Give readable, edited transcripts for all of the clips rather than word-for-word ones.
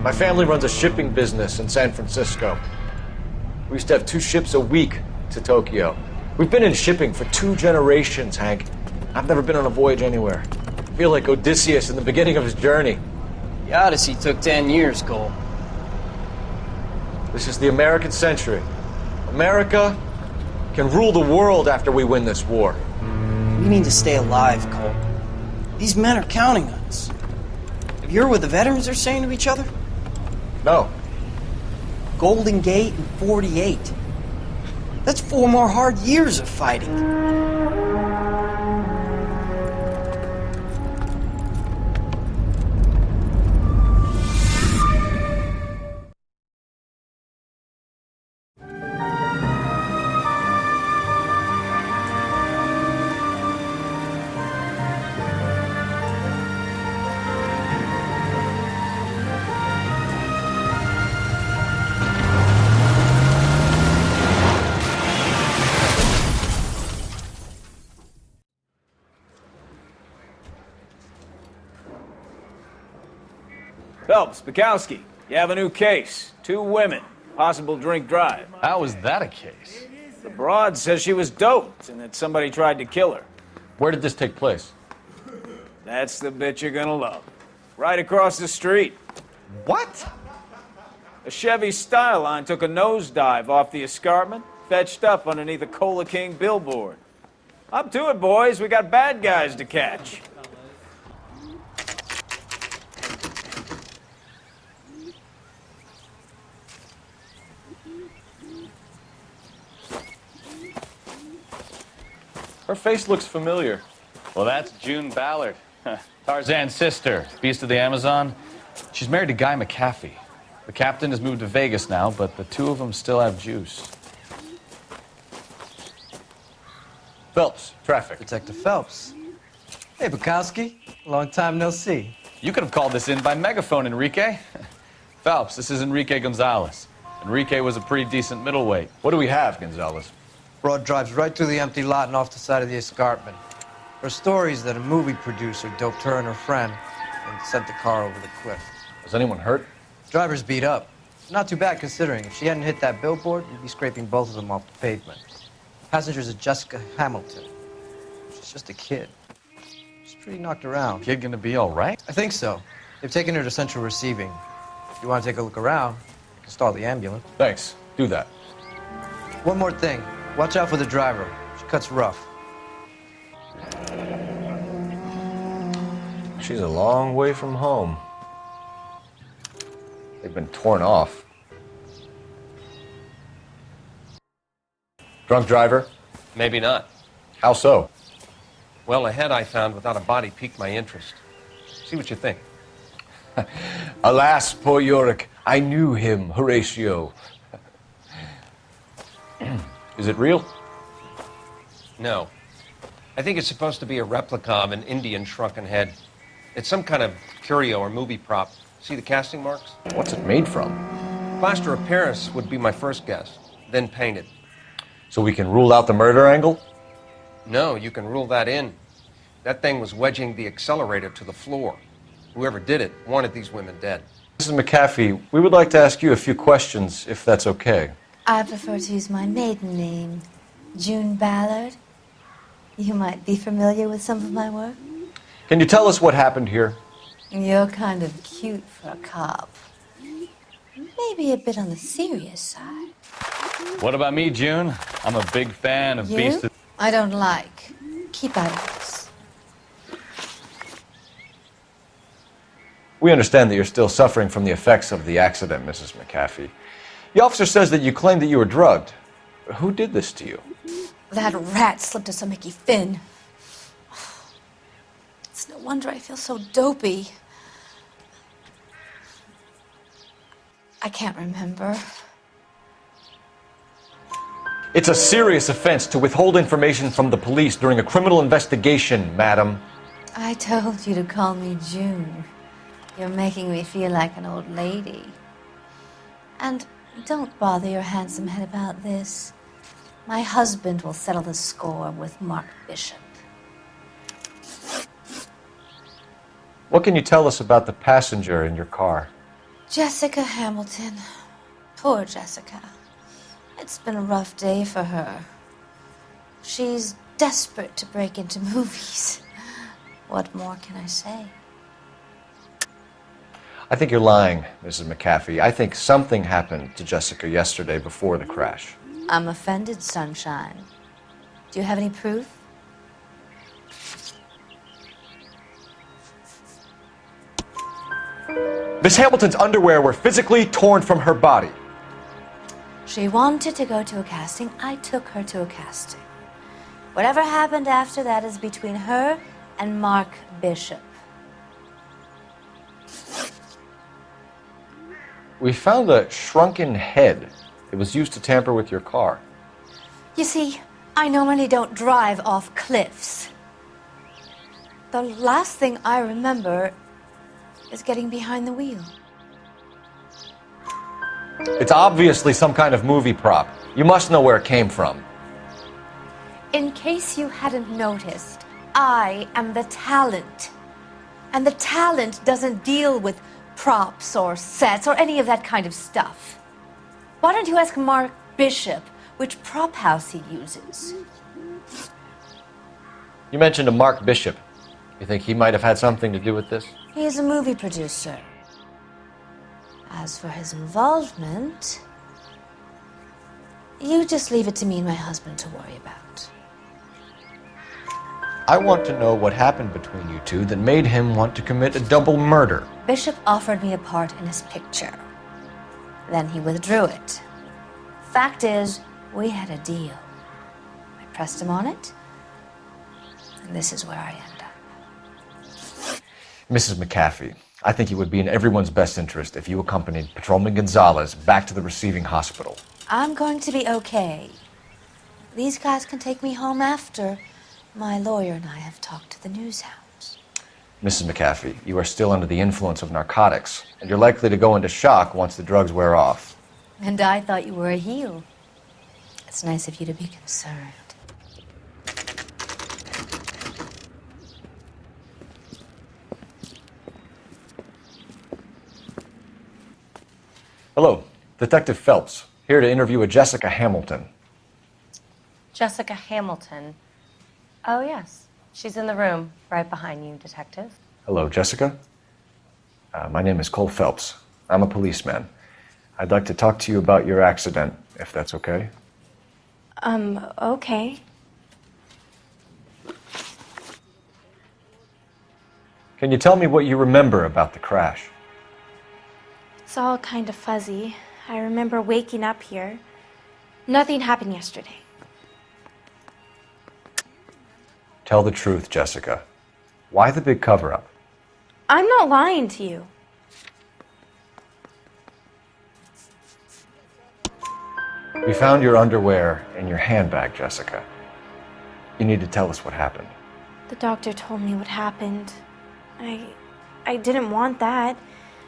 My family runs a shipping business in San Francisco. We used to have 2 ships a week to Tokyo. We've been in shipping for 2 generations, Hank. I've never been on a voyage anywhere. I feel like Odysseus in the beginning of his journey. The Odyssey took 10 years, Cole. This is the American century. America can rule the world after we win this war. We need to stay alive, Cole. These men are counting on us. Have you heard what the veterans are saying to each other? No. Golden Gate and 48. That's 4 more hard years of fighting. Phelps, Bukowski, you have a new case. 2 women, possible drink drive. How is that a case? The broad says she was doped and that somebody tried to kill her. Where did this take place? That's the bit you're gonna love. Right across the street. What? A Chevy Styline took a nosedive off the escarpment, fetched up underneath a Cola King billboard. Up to it, boys. We got bad guys to catch. Her face looks familiar. Well, that's June Ballard, Tarzan's sister, beast of the Amazon. She's married to Guy McAfee. The captain has moved to Vegas now, but the 2 of them still have juice. Phelps, traffic. Detective Phelps. Hey, Bukowski. Long time no see. You could have called this in by megaphone, Enrique. Phelps, this is Enrique Gonzalez. Enrique was a pretty decent middleweight. What do we have, Gonzalez? Broad drives right through the empty lot and off the side of the escarpment. Her stories that a movie producer doped her and her friend and sent the car over the cliff. Was anyone hurt? Driver's beat up. Not too bad considering. If she hadn't hit that billboard, we'd be scraping both of them off the pavement. Passenger's a Jessica Hamilton. She's just a kid. She's pretty knocked around. Kid gonna be all right? I think so. They've taken her to central receiving. If you want to take a look around, I can stall the ambulance. Thanks. Do that. One more thing. Watch out for the driver. She cuts rough. She's a long way from home. They've been torn off. Drunk driver? Maybe not. How so? Well, a head I found without a body piqued my interest. See what you think. Alas, poor Yorick. I knew him, Horatio. Is it real? No. I think it's supposed to be a replica of an Indian shrunken head. It's some kind of curio or movie prop. See the casting marks? What's it made from? Plaster of Paris would be my first guess, then painted. So we can rule out the murder angle? No, you can rule that in. That thing was wedging the accelerator to the floor. Whoever did it wanted these women dead. Mrs. McAfee, we would like to ask you a few questions, if that's okay. I prefer to use my maiden name, June Ballard. You might be familiar with some of my work. Can you tell us what happened here? You're kind of cute for a cop. Maybe a bit on the serious side. What about me, June? I'm a big fan of You? Beast of... I don't like. Keep out of this. We understand that you're still suffering from the effects of the accident, Mrs. McAfee. The officer says that you claimed that you were drugged. Who did this to you? That rat slipped us a Mickey Finn. It's no wonder I feel so dopey. I can't remember. It's a serious offense to withhold information from the police during a criminal investigation, madam. I told you to call me June. You're making me feel like an old lady. And don't bother your handsome head about this. My husband will settle the score with Mark Bishop. What can you tell us about the passenger in your car? Jessica Hamilton. Poor Jessica. It's been a rough day for her. She's desperate to break into movies. What more can I say? I think you're lying, Mrs. McAfee. I think something happened to Jessica yesterday before the crash. I'm offended, Sunshine. Do you have any proof? Miss Hamilton's underwear were physically torn from her body. She wanted to go to a casting. I took her to a casting. Whatever happened after that is between her and Mark Bishop. We found a shrunken head. It was used to tamper with your car. You see, I normally don't drive off cliffs. The last thing I remember is getting behind the wheel. It's obviously some kind of movie prop. You must know where it came from. In case you hadn't noticed, I am the talent. And the talent doesn't deal with props or sets or any of that kind of stuff. Why don't you ask Mark Bishop which prop house he uses? You mentioned a Mark Bishop. You think he might have had something to do with this? He is a movie producer. As for his involvement, you just leave it to me and my husband to worry about. I want to know what happened between you two that made him want to commit a double murder. Bishop offered me a part in his picture. Then he withdrew it. Fact is, we had a deal. I pressed him on it, and this is where I end up. Mrs. McAfee, I think it would be in everyone's best interest if you accompanied Patrolman Gonzalez back to the receiving hospital. I'm going to be okay. These guys can take me home after my lawyer and I have talked to the news hounds. Mrs. McAfee, you are still under the influence of narcotics, and you're likely to go into shock once the drugs wear off. And I thought you were a heel. It's nice of you to be concerned. Hello, Detective Phelps, here to interview a Jessica Hamilton. Jessica Hamilton. Oh, yes. She's in the room, right behind you, Detective. Hello, Jessica. My name is Cole Phelps. I'm a policeman. I'd like to talk to you about your accident, if that's okay. Okay. Can you tell me what you remember about the crash? It's all kind of fuzzy. I remember waking up here. Nothing happened yesterday. Tell the truth, Jessica. Why the big cover-up? I'm not lying to you. We found your underwear in your handbag, Jessica. You need to tell us what happened. The doctor told me what happened. I didn't want that.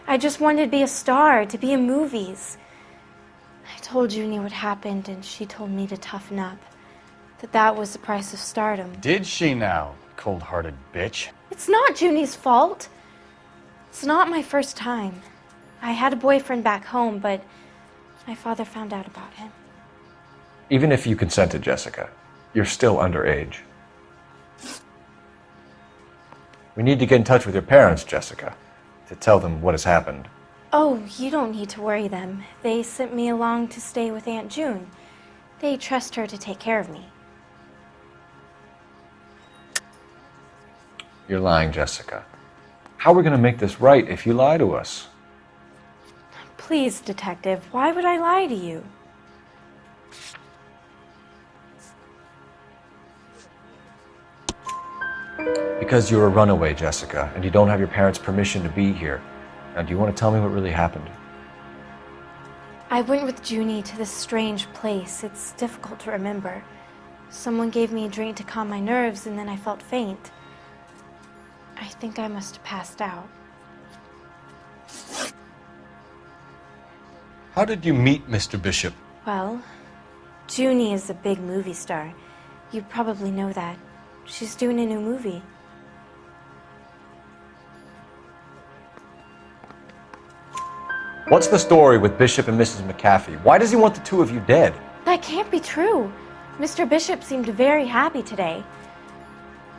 I just wanted to be a star, to be in movies. I told Junie what happened, and she told me to toughen up. That was the price of stardom. Did she now, cold-hearted bitch? It's not Junie's fault. It's not my first time. I had a boyfriend back home, but my father found out about him. Even if you consented, Jessica, you're still underage. We need to get in touch with your parents, Jessica, to tell them what has happened. Oh, you don't need to worry them. They sent me along to stay with Aunt June. They trust her to take care of me. You're lying, Jessica. How are we going to make this right if you lie to us? Please, Detective, why would I lie to you? Because you're a runaway, Jessica, and you don't have your parents' permission to be here. Now, do you want to tell me what really happened? I went with Junie to this strange place. It's difficult to remember. Someone gave me a drink to calm my nerves, and then I felt faint. I think I must have passed out. How did you meet Mr. Bishop? Well, Junie is a big movie star. You probably know that. She's doing a new movie. What's the story with Bishop and Mrs. McAfee? Why does he want the two of you dead? That can't be true. Mr. Bishop seemed very happy today.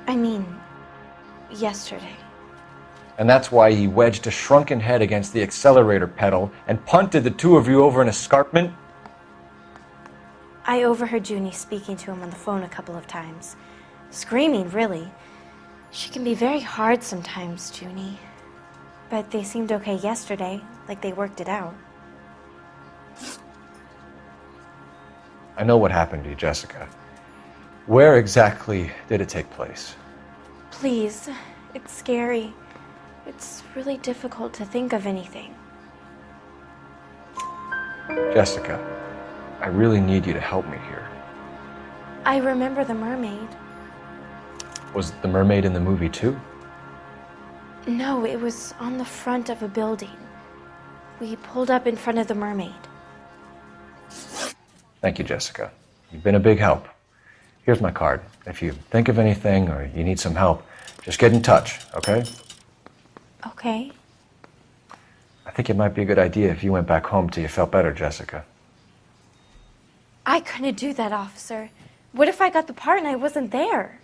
I mean, yesterday. And that's why he wedged a shrunken head against the accelerator pedal and punted the two of you over an escarpment? I overheard Junie speaking to him on the phone a couple of times. Screaming, really. She can be very hard sometimes, Junie. But they seemed okay yesterday, like they worked it out. I know what happened to you, Jessica. Where exactly did it take place? Please, it's scary. It's really difficult to think of anything. Jessica, I really need you to help me here. I remember the mermaid. Was the mermaid in the movie too? No, it was on the front of a building. We pulled up in front of the mermaid. Thank you, Jessica. You've been a big help. Here's my card. If you think of anything or you need some help, just get in touch, okay? Okay. I think it might be a good idea if you went back home till you felt better, Jessica. I couldn't do that, officer. What if I got the part and I wasn't there?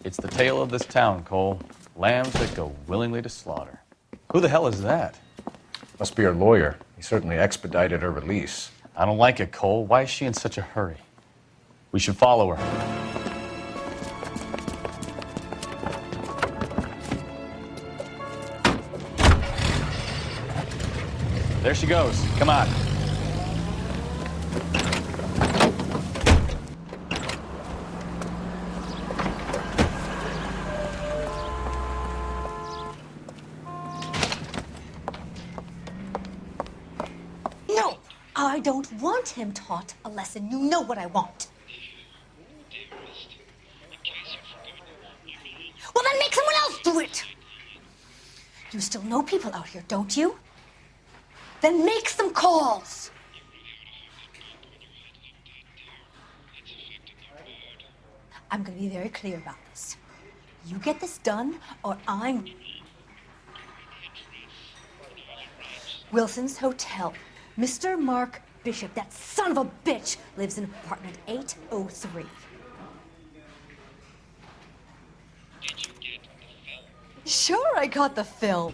It's the tale of this town, Cole. Lambs that go willingly to slaughter. Who the hell is that? Must be her lawyer. He certainly expedited her release. I don't like it, Cole. Why is she in such a hurry? We should follow her. There she goes. Come on. No, I don't want him taught a lesson. You know what I want. Well, then make someone else do it. You still know people out here, don't you? Then make some calls. I'm going to be very clear about this. You get this done, or I'm... Wilson's Hotel. Mr. Mark Bishop, that son of a bitch, lives in apartment 803. Sure, I got the film.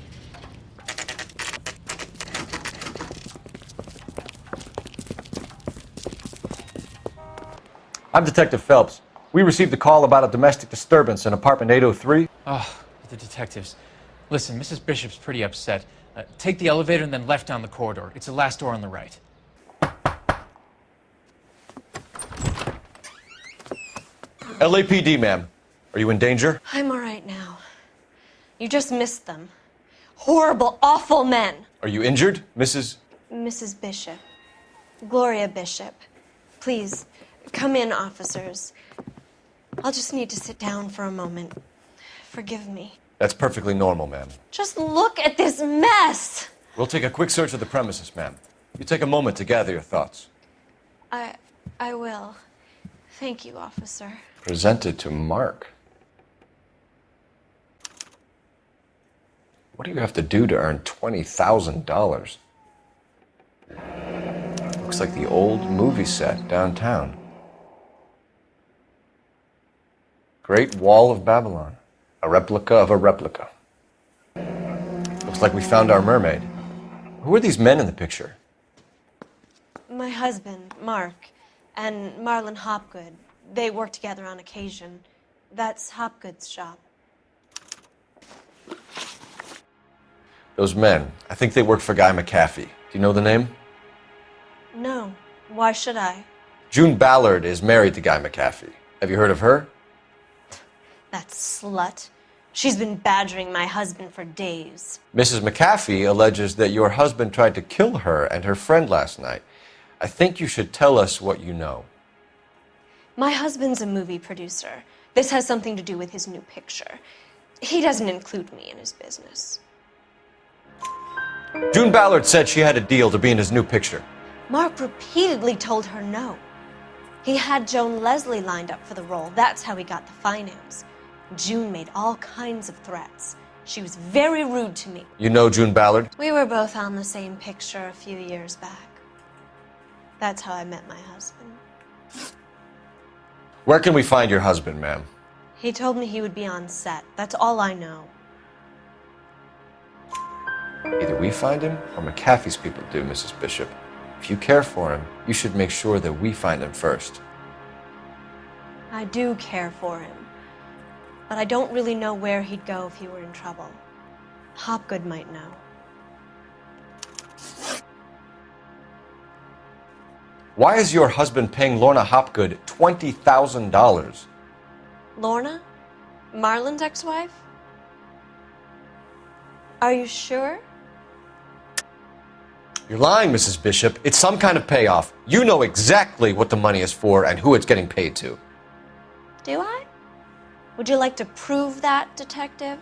I'm Detective Phelps. We received a call about a domestic disturbance in apartment 803. Oh, the detectives. Listen, Mrs. Bishop's pretty upset. Take the elevator and then left down the corridor. It's the last door on the right. LAPD, ma'am. Are you in danger? I'm all right now. You just missed them. Horrible, awful men. Are you injured, Mrs.? Mrs. Bishop. Gloria Bishop. Please, come in, officers. I'll just need to sit down for a moment. Forgive me. That's perfectly normal, ma'am. Just look at this mess! We'll take a quick search of the premises, ma'am. You take a moment to gather your thoughts. I will. Thank you, officer. Presented to Mark. What do you have to do to earn $20,000? Looks like the old movie set downtown. Great Wall of Babylon. A replica of a replica. Looks like we found our mermaid. Who are these men in the picture? My husband, Mark, and Marlon Hopgood. They work together on occasion. That's Hopgood's shop. Those men, I think they work for Guy McAfee. Do you know the name? No. Why should I? June Ballard is married to Guy McAfee. Have you heard of her? That slut. She's been badgering my husband for days. Mrs. McAfee alleges that your husband tried to kill her and her friend last night. I think you should tell us what you know. My husband's a movie producer. This has something to do with his new picture. He doesn't include me in his business. June Ballard said she had a deal to be in his new picture. Mark repeatedly told her no. He had Joan Leslie lined up for the role. That's how he got the finance. June made all kinds of threats. She was very rude to me. You know June Ballard? We were both on the same picture a few years back. That's how I met my husband. Where can we find your husband, ma'am? He told me he would be on set. That's all I know. Either we find him or McAfee's people do, Mrs. Bishop. If you care for him, you should make sure that we find him first. I do care for him, but I don't really know where he'd go if he were in trouble. Hopgood might know. Why is your husband paying Lorna Hopgood $20,000? Lorna? Marlon's ex-wife? Are you sure? You're lying, Mrs. Bishop. It's some kind of payoff. You know exactly what the money is for and who it's getting paid to. Do I? Would you like to prove that, Detective?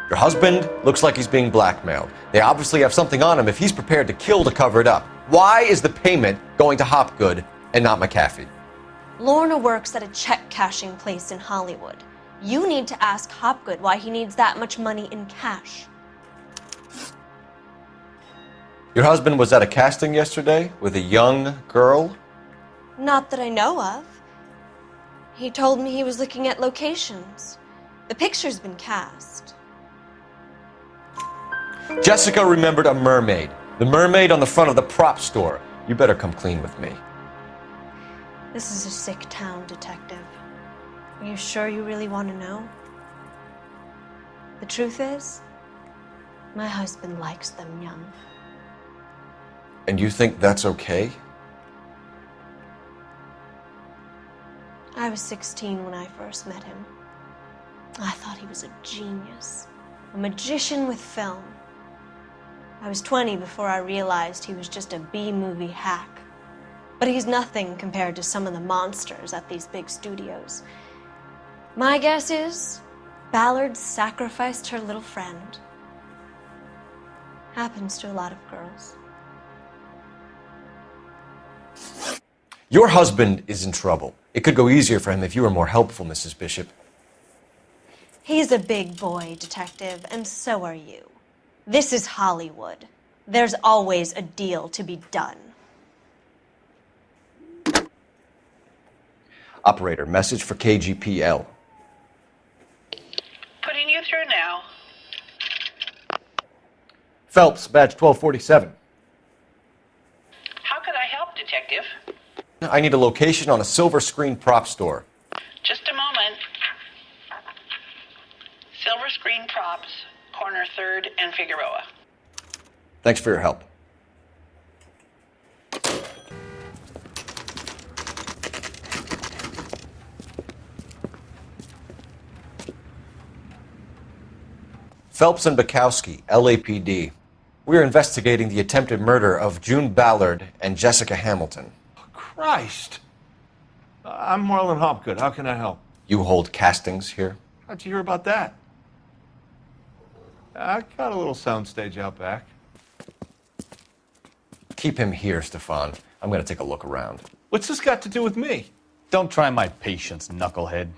Your husband looks like he's being blackmailed. They obviously have something on him if he's prepared to kill to cover it up. Why is the payment going to Hopgood and not McAfee? Lorna works at a check-cashing place in Hollywood. You need to ask Hopgood why he needs that much money in cash. Your husband was at a casting yesterday with a young girl? Not that I know of. He told me he was looking at locations. The picture's been cast. Jessica remembered a mermaid. The mermaid on the front of the prop store. You better come clean with me. This is a sick town, Detective. Are you sure you really want to know? The truth is, my husband likes them young. And you think that's okay? I was 16 when I first met him. I thought he was a genius, a magician with film. I was 20 before I realized he was just a B-movie hack. But he's nothing compared to some of the monsters at these big studios. My guess is Ballard sacrificed her little friend. Happens to a lot of girls. Your husband is in trouble. It could go easier for him if you were more helpful, Mrs. Bishop. He's a big boy, Detective, and so are you. This is Hollywood. There's always a deal to be done. Operator, message for KGPL. Putting you through now. Phelps, badge 1247. How could I help, Detective? I need a location on a silver screen prop store. Just a moment. Silver Screen Props, corner 3rd and Figueroa. Thanks for your help. Phelps and Bukowski, LAPD. We're investigating the attempted murder of June Ballard and Jessica Hamilton. Christ. I'm Marlon Hopgood. How can I help? You hold castings here? How'd you hear about that? I got a little soundstage out back. Keep him here, Stefan. I'm going to take a look around. What's this got to do with me? Don't try my patience, knucklehead.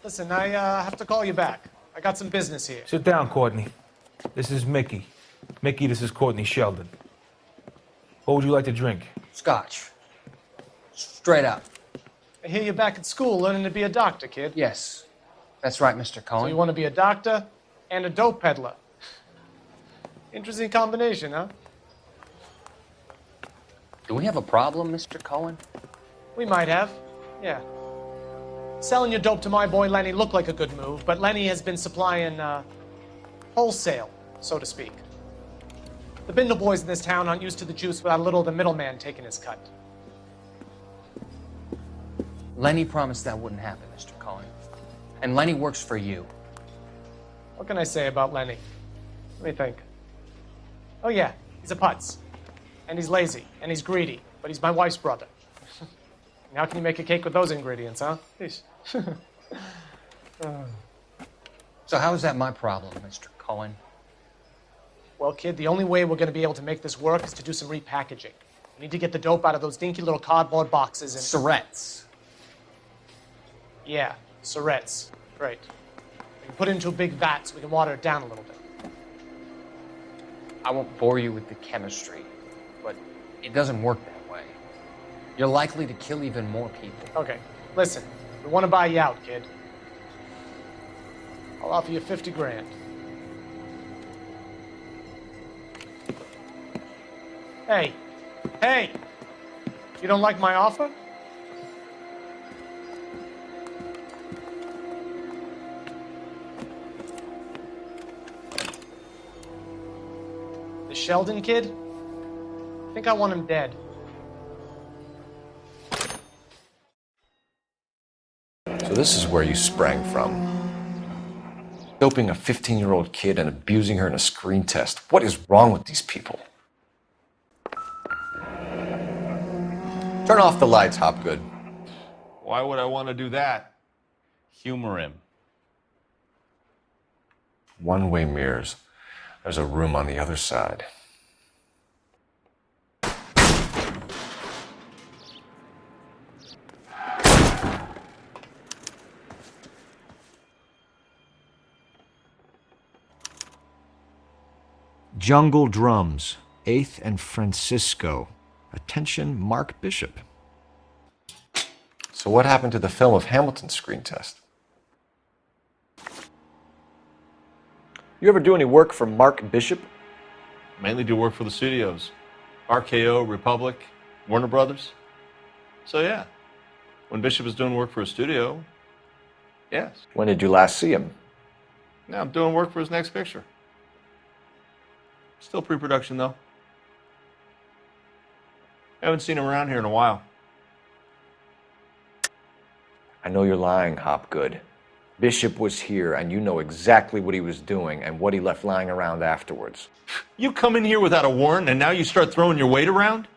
Listen, I have to call you back. I got some business here. Sit down, Courtney. This is Mickey. Mickey, this is Courtney Sheldon. What would you like to drink? Scotch. Straight up. I hear you're back at school learning to be a doctor, kid. Yes. That's right, Mr. Cohen. So you want to be a doctor and a dope peddler. Interesting combination, huh? Do we have a problem, Mr. Cohen? We might have, yeah. Selling your dope to my boy Lenny looked like a good move, but Lenny has been supplying, wholesale, so to speak. The Bindle boys in this town aren't used to the juice without a little of the middleman taking his cut. Lenny promised that wouldn't happen, Mr. Cohen. And Lenny works for you. What can I say about Lenny? Let me think. Oh yeah, he's a putz. And he's lazy, and he's greedy, but he's my wife's brother. And how can you make a cake with those ingredients, huh? Jeez. So how is that my problem, Mr. Cohen? Well, kid, the only way we're going to be able to make this work is to do some repackaging. We need to get the dope out of those dinky little cardboard boxes and... Surrettes. Yeah, Surrettes. Great. We can put it into a big vat so we can water it down a little bit. I won't bore you with the chemistry, but it doesn't work that way. You're likely to kill even more people. Okay, listen. We want to buy you out, kid. I'll offer you 50 grand. Hey. Hey! You don't like my offer? The Sheldon kid? I think I want him dead. So this is where you sprang from. Doping a 15-year-old kid and abusing her in a screen test. What is wrong with these people? Turn off the lights, Hopgood. Why would I want to do that? Humor him. One-way mirrors. There's a room on the other side. Jungle Drums, 8th and Francisco. Attention, Mark Bishop. So what happened to the film of Hamilton's screen test? You ever do any work for Mark Bishop? Mainly do work for the studios. RKO, Republic, Warner Brothers. So yeah, when Bishop is doing work for a studio, yes. When did you last see him? Now I'm doing work for his next picture. Still pre-production though. Haven't seen him around here in a while. I know you're lying, Hopgood. Bishop was here, and you know exactly what he was doing and what he left lying around afterwards. You come in here without a warrant, and now you start throwing your weight around?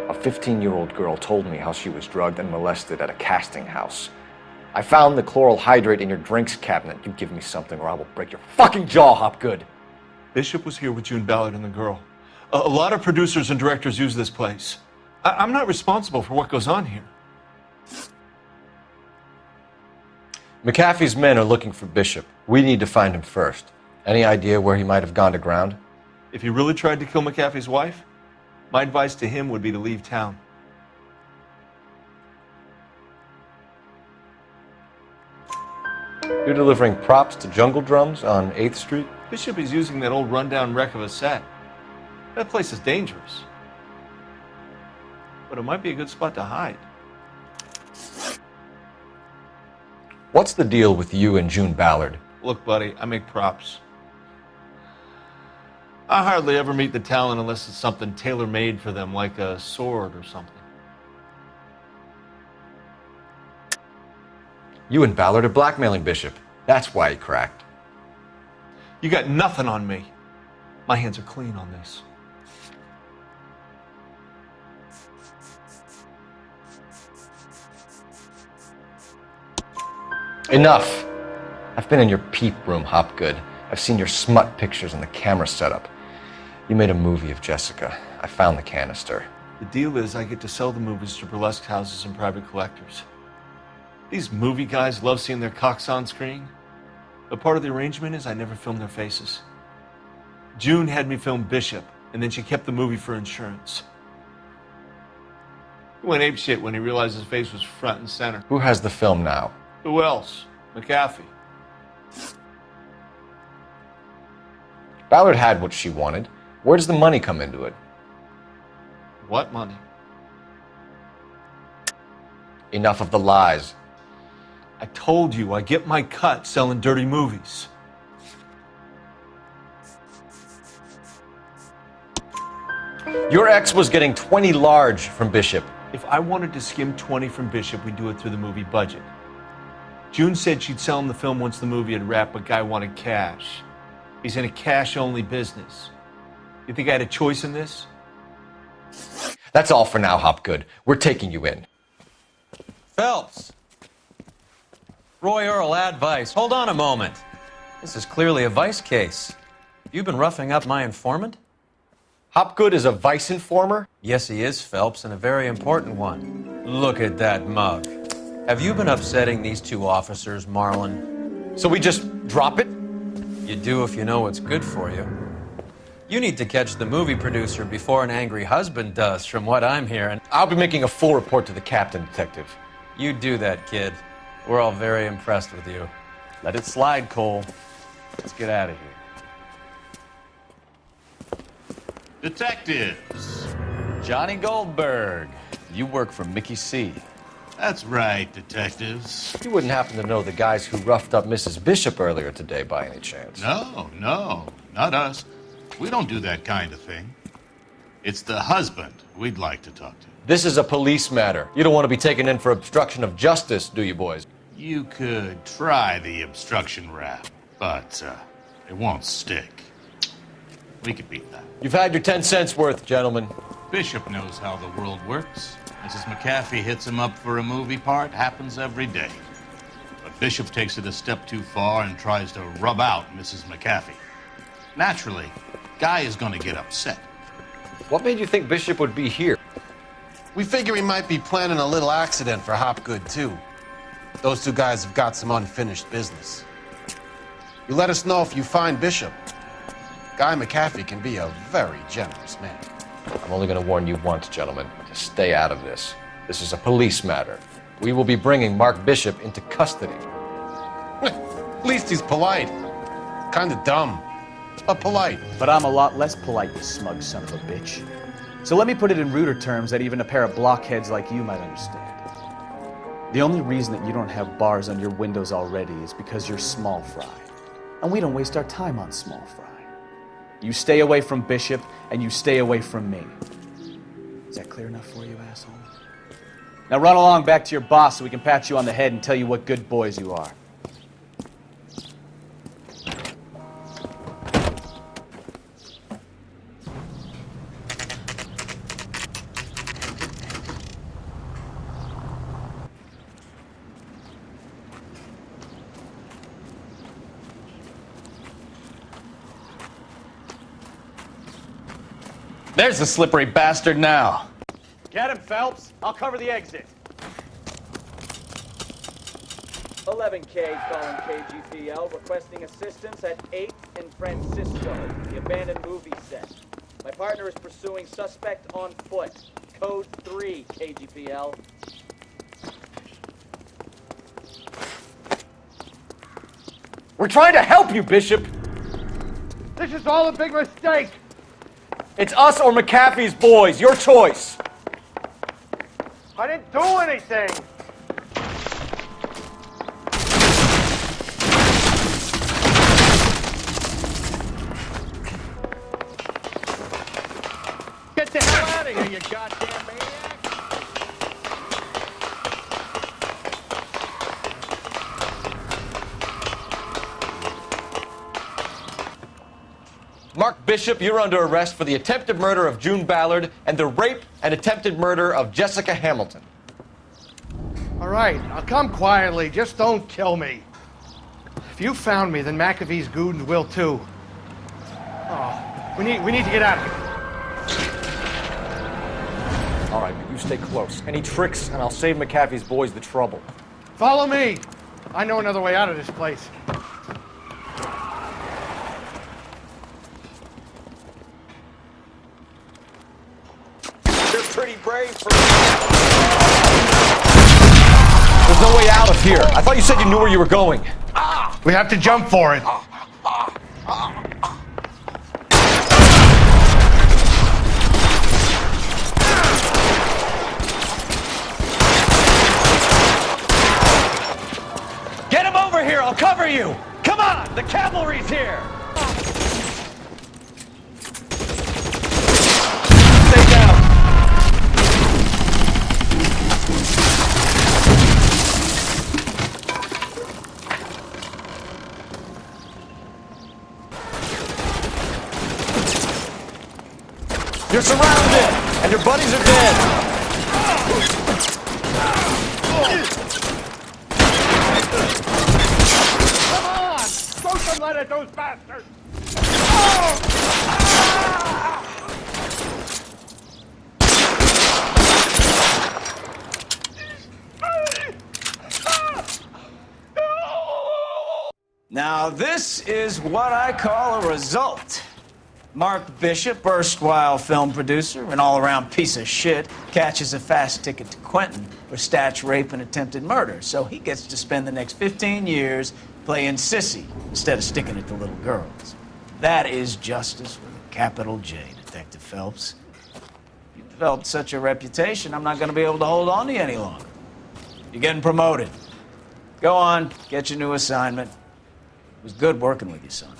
A 15-year-old girl told me how she was drugged and molested at a casting house. I found the chloral hydrate in your drinks cabinet. You give me something or I will break your fucking jaw, Hopgood. Bishop was here with June Ballard and the girl. A lot of producers and directors use this place. I'm not responsible for what goes on here. McAfee's men are looking for Bishop. We need to find him first. Any idea where he might have gone to ground? If he really tried to kill McAfee's wife, my advice to him would be to leave town. You're delivering props to Jungle Drums on 8th Street? Bishop is using that old rundown wreck of a set. That place is dangerous. But it might be a good spot to hide. What's the deal with you and June Ballard? Look, buddy, I make props. I hardly ever meet the talent unless it's something tailor-made for them, like a sword or something. You and Ballard are blackmailing Bishop. That's why he cracked. You got nothing on me. My hands are clean on this. Enough! I've been in your peep room, Hopgood. I've seen your smut pictures and the camera setup. You made a movie of Jessica. I found the canister. The deal is I get to sell the movies to burlesque houses and private collectors. These movie guys love seeing their cocks on screen. But part of the arrangement is I never film their faces. June had me film Bishop, and then she kept the movie for insurance. He went apeshit when he realized his face was front and center. Who has the film now? Who else? McAfee. Ballard had what she wanted. Where does the money come into it? What money? Enough of the lies. I told you I get my cut selling dirty movies. Your ex was getting 20 large from Bishop. If I wanted to skim 20 from Bishop, we'd do it through the movie budget. June said she'd sell him the film once the movie had wrapped, but Guy wanted cash. He's in a cash-only business. You think I had a choice in this? That's all for now, Hopgood. We're taking you in. Phelps! Roy Earl, advice. Hold on a moment. This is clearly a vice case. You've been roughing up my informant? Hopgood is a vice informer? Yes, he is, Phelps, and a very important one. Look at that mug. Have you been upsetting these two officers, Marlin? So we just drop it? You do if you know what's good for you. You need to catch the movie producer before an angry husband does, from what I'm hearing. I'll be making a full report to the captain, Detective. You do that, kid. We're all very impressed with you. Let it slide, Cole. Let's get out of here. Detectives. Johnny Goldberg. You work for Mickey C. That's right, detectives. You wouldn't happen to know the guys who roughed up Mrs. Bishop earlier today by any chance? No, not us. We don't do that kind of thing. It's the husband we'd like to talk to. This is a police matter. You don't want to be taken in for obstruction of justice, do you, boys? You could try the obstruction rap, but it won't stick. We could beat that. You've had your 10 cents worth, gentlemen. Bishop knows how the world works. Mrs. McAfee hits him up for a movie part. Happens every day. But Bishop takes it a step too far and tries to rub out Mrs. McAfee. Naturally, Guy is going to get upset. What made you think Bishop would be here? We figure he might be planning a little accident for Hopgood, too. Those two guys have got some unfinished business. You let us know if you find Bishop. Guy McAfee can be a very generous man. I'm only going to warn you once, gentlemen, to stay out of this. This is a police matter. We will be bringing Mark Bishop into custody. At least he's polite. Kind of dumb, but polite. But I'm a lot less polite, you smug son of a bitch. So let me put it in ruder terms that even a pair of blockheads like you might understand. The only reason that you don't have bars on your windows already is because you're small fry. And we don't waste our time on small fry. You stay away from Bishop, and you stay away from me. Is that clear enough for you, asshole? Now run along back to your boss so we can pat you on the head and tell you what good boys you are. There's the slippery bastard now. Get him, Phelps. I'll cover the exit. 11K calling KGPL, requesting assistance at 8th and Francisco, the abandoned movie set. My partner is pursuing suspect on foot. Code 3, KGPL. We're trying to help you, Bishop. This is all a big mistake. It's us or McAfee's boys. Your choice. I didn't do anything. Get the hell out of here, you goddamn maniac! Mark Bishop, you're under arrest for the attempted murder of June Ballard and the rape and attempted murder of Jessica Hamilton. All right, I'll come quietly. Just don't kill me. If you found me, then McAfee's goons will too. Oh, we need to get out of here. All right, but you stay close. Any tricks, and I'll save McAfee's boys the trouble. Follow me. I know another way out of this place. You're pretty brave for me. There's no way out of here. I thought you said you knew where you were going. We have to jump for it. Get him over here, I'll cover you! Come on, the cavalry's here! You're surrounded, and your buddies are dead. Come on! Throw some lead at those bastards! Now, this is what I call a result. Mark Bishop, erstwhile film producer, an all-around piece of shit, catches a fast ticket to Quentin for statch rape and attempted murder, so he gets to spend the next 15 years playing sissy instead of sticking it to little girls. That is justice with a capital J, Detective Phelps. You've developed such a reputation, I'm not going to be able to hold on to you any longer. You're getting promoted. Go on, get your new assignment. It was good working with you, son.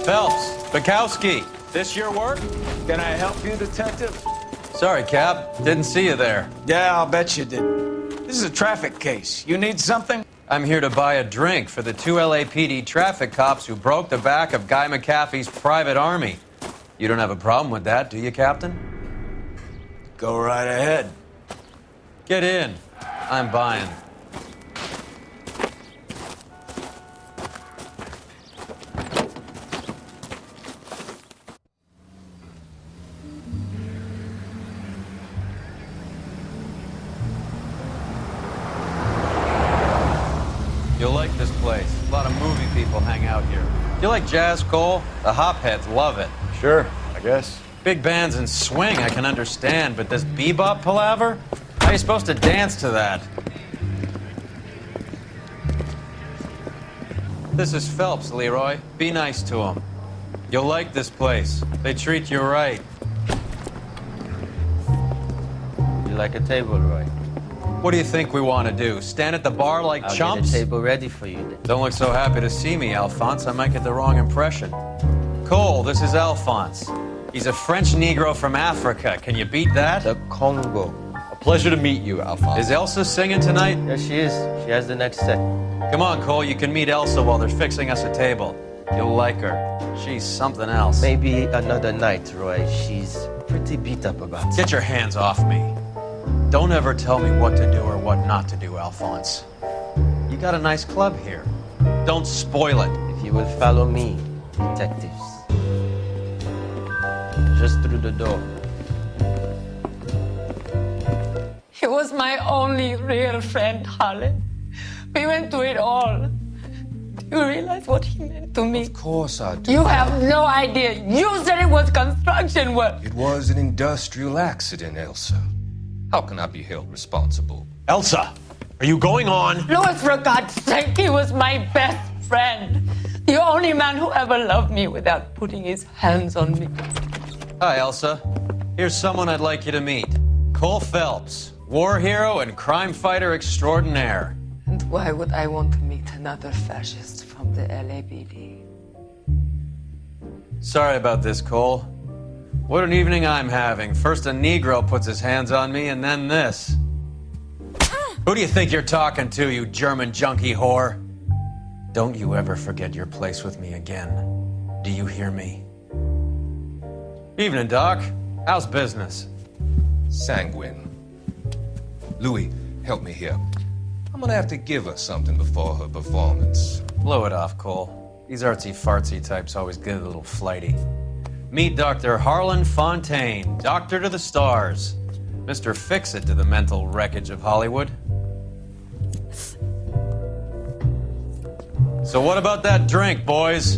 Phelps, Bukowski, this your work? Can I help you, Detective? Sorry, Cap. Didn't see you there. Yeah, I'll bet you did. This is a traffic case. You need something? I'm here to buy a drink for the 2 LAPD traffic cops who broke the back of Guy McAfee's private army. You don't have a problem with that, do you, Captain? Go right ahead. Get in. I'm buying. You'll like this place. A lot of movie people hang out here. You like jazz, Cole? The hopheads love it. Sure, I guess. Big bands and swing I can understand, but this bebop palaver? How are you supposed to dance to that? This is Phelps, Leroy. Be nice to him. You'll like this place. They treat you right. You like a table, Roy? What do you think we want to do? Stand at the bar like I'll chumps? get a table ready for you then. Don't look so happy to see me, Alphonse. I might get the wrong impression. Cole, this is Alphonse. He's a French Negro from Africa. Can you beat that? The Congo. A pleasure to meet you, Alphonse. Is Elsa singing tonight? Yes, she is. She has the next set. Come on, Cole. You can meet Elsa while they're fixing us a table. You'll like her. She's something else. Maybe another night, Roy. She's pretty beat up about it. Get your hands off me. Don't ever tell me what to do or what not to do, Alphonse. You got a nice club here. Don't spoil it. If you will follow me, detectives. Just through the door. He was my only real friend, Harlan. We went through it all. Do you realize what he meant to me? Of course I do. You have no idea. You said it was construction work. It was an industrial accident, Elsa. How can I be held responsible? Elsa, are you going on? Louis, for God's sake, he was my best friend. The only man who ever loved me without putting his hands on me. Hi, Elsa. Here's someone I'd like you to meet. Cole Phelps, war hero and crime fighter extraordinaire. And why would I want to meet another fascist from the LAPD? Sorry about this, Cole. What an evening I'm having. First a Negro puts his hands on me, and then this. Who do you think you're talking to, you German junkie whore? Don't you ever forget your place with me again. Do you hear me? Evening, Doc. How's business? Sanguine. Louis, help me here. I'm gonna have to give her something before her performance. Blow it off, Cole. These artsy-fartsy types always get a little flighty. Meet Dr. Harlan Fontaine, doctor to the stars. Mr. Fix-It to the mental wreckage of Hollywood. So what about that drink, boys?